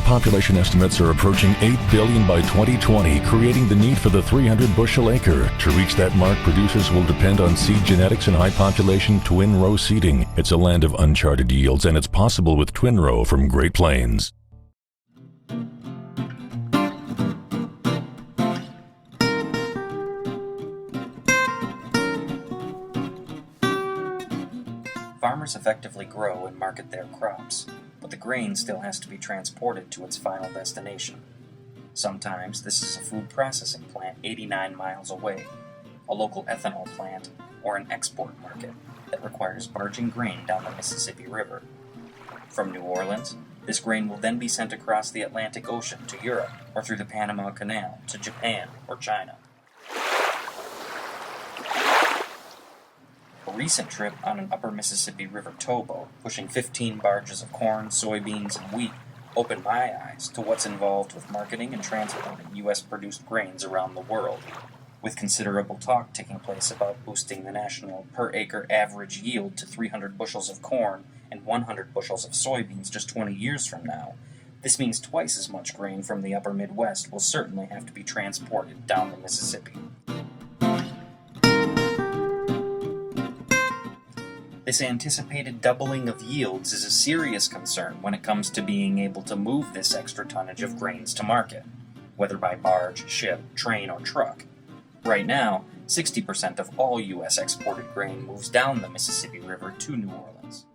population estimates are approaching 8 billion by 2020, creating the need for the 300 bushel acre. To reach that mark, producers will depend on seed genetics and high population twin row seeding. It's a land of uncharted yields, and it's possible with twin row from Great Plains. Farmers effectively grow and market their crops, but the grain still has to be transported to its final destination. Sometimes this is a food processing plant 89 miles away, a local ethanol plant, or an export market that requires barging grain down the Mississippi River. From New Orleans, this grain will then be sent across the Atlantic Ocean to Europe or through the Panama Canal to Japan or China. A recent trip on an upper Mississippi River towboat, pushing 15 barges of corn, soybeans, and wheat, opened my eyes to what's involved with marketing and transporting U.S.-produced grains around the world, with considerable talk taking place about boosting the national per-acre average yield to 300 bushels of corn and 100 bushels of soybeans just 20 years from now. This means twice as much grain from the upper Midwest will certainly have to be transported down the Mississippi. This anticipated doubling of yields is a serious concern when it comes to being able to move this extra tonnage of grains to market, whether by barge, ship, train, or truck. Right now, 60% of all U.S. exported grain moves down the Mississippi River to New Orleans.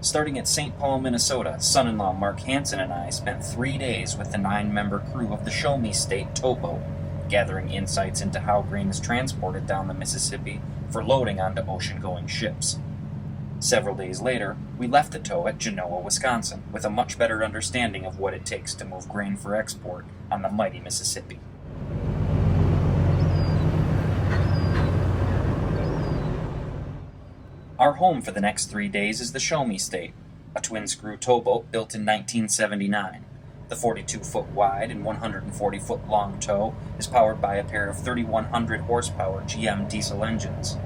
Starting at St. Paul, Minnesota, son-in-law Mark Hansen and I spent 3 days with the 9-member crew of the Show Me State towboat, gathering insights into how grain is transported down the Mississippi for loading onto ocean-going ships. Several days later, we left the tow at Genoa, Wisconsin, with a much better understanding of what it takes to move grain for export on the mighty Mississippi. Our home for the next 3 days is the Show Me State, a twin-screw towboat built in 1979. The 42-foot wide and 140-foot long tow is powered by a pair of 3,100 horsepower GM diesel engines.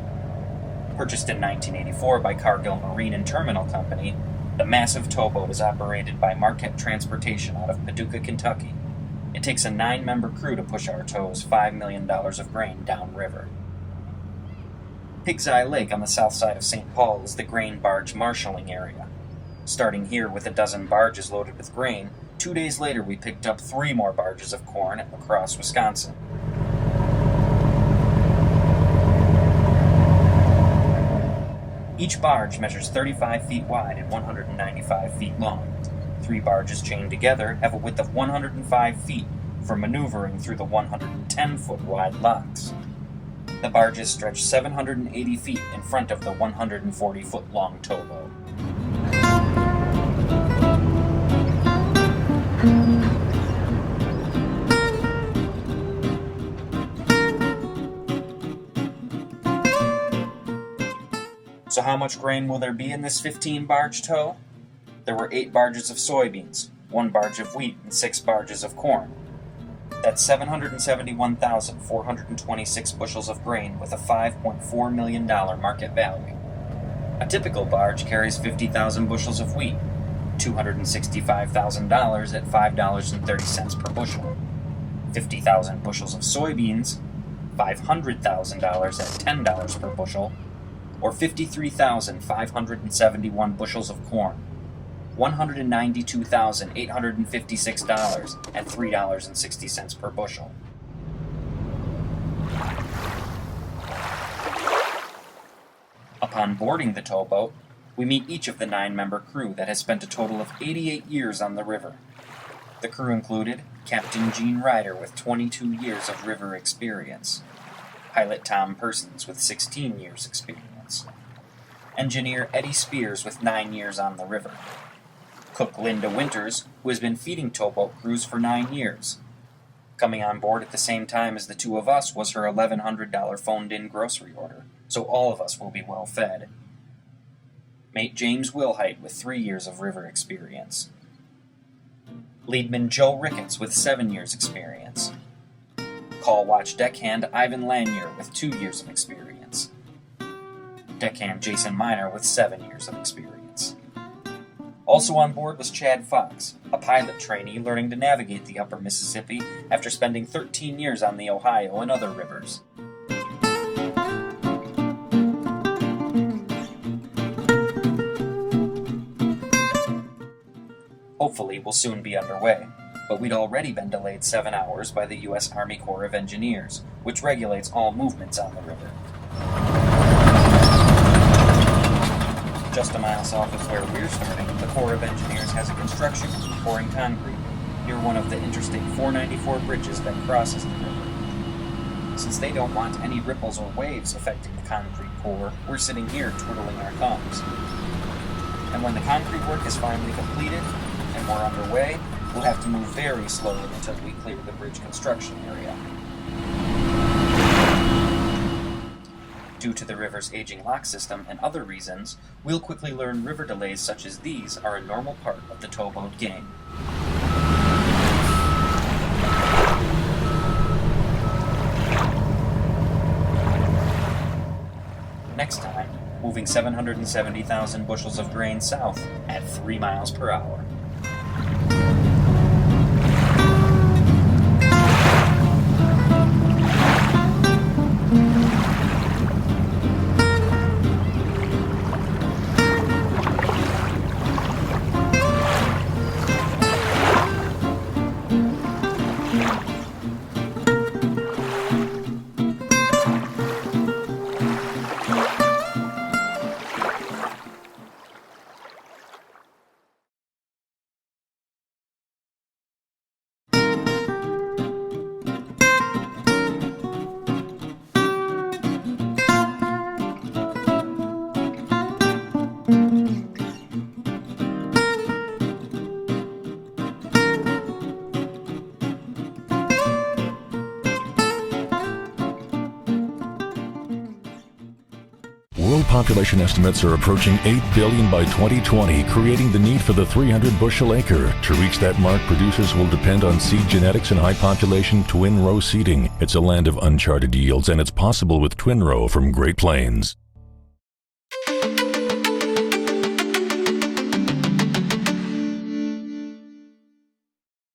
Purchased in 1984 by Cargill Marine and Terminal Company, the massive towboat is operated by Marquette Transportation out of Paducah, Kentucky. It takes a 9-member crew to push our tow's $5 million of grain downriver. Pig's Eye Lake on the south side of St. Paul is the grain barge marshalling area. Starting here with a dozen barges loaded with grain, 2 days later we picked up 3 more barges of corn at La Crosse, Wisconsin. Each barge measures 35 feet wide and 195 feet long. 3 barges chained together have a width of 105 feet for maneuvering through the 110-foot wide locks. The barges stretch 780 feet in front of the 140-foot long towboat. So how much grain will there be in this 15-barge tow? There were 8 barges of soybeans, 1 barge of wheat, and 6 barges of corn. That's 771,426 bushels of grain with a $5.4 million market value. A typical barge carries 50,000 bushels of wheat, $265,000 at $5.30 per bushel. 50,000 bushels of soybeans, $500,000 at $10 per bushel, or 53,571 bushels of corn, $192,856 at $3.60 per bushel. Upon boarding the towboat, we meet each of the 9-member crew that has spent a total of 88 years on the river. The crew included Captain Gene Ryder with 22 years of river experience, Pilot Tom Persons with 16 years experience, Engineer Eddie Spears with 9 years on the river, Cook Linda Winters, who has been feeding towboat crews for 9 years. Coming on board at the same time as the 2 of us was her $1,100 phoned-in grocery order, so all of us will be well fed. Mate James Wilhite with 3 years of river experience. Leadman Joe Ricketts with 7 years experience. Call watch deckhand Ivan Lanier with 2 years of experience. Deckhand Jason Miner with 7 years of experience. Also on board was Chad Fox, a pilot trainee learning to navigate the upper Mississippi after spending 13 years on the Ohio and other rivers. Hopefully, we'll soon be underway, but we'd already been delayed 7 hours by the U.S. Army Corps of Engineers, which regulates all movements on the river. Just a mile south of where we're starting, the Corps of Engineers has a construction crew pouring concrete near one of the Interstate 494 bridges that crosses the river. Since they don't want any ripples or waves affecting the concrete pour, we're sitting here twiddling our thumbs. And when the concrete work is finally completed and we're underway, we'll have to move very slowly until we clear the bridge construction area. Due to the river's aging lock system and other reasons, we'll quickly learn river delays such as these are a normal part of the towboat game. Next time, moving 770,000 bushels of grain south at 3 miles per hour. World population estimates are approaching 8 billion by 2020, creating the need for the 300 bushel acre. To reach that mark, producers will depend on seed genetics and high population twin row seeding. It's a land of uncharted yields, and it's possible with twin row from Great Plains.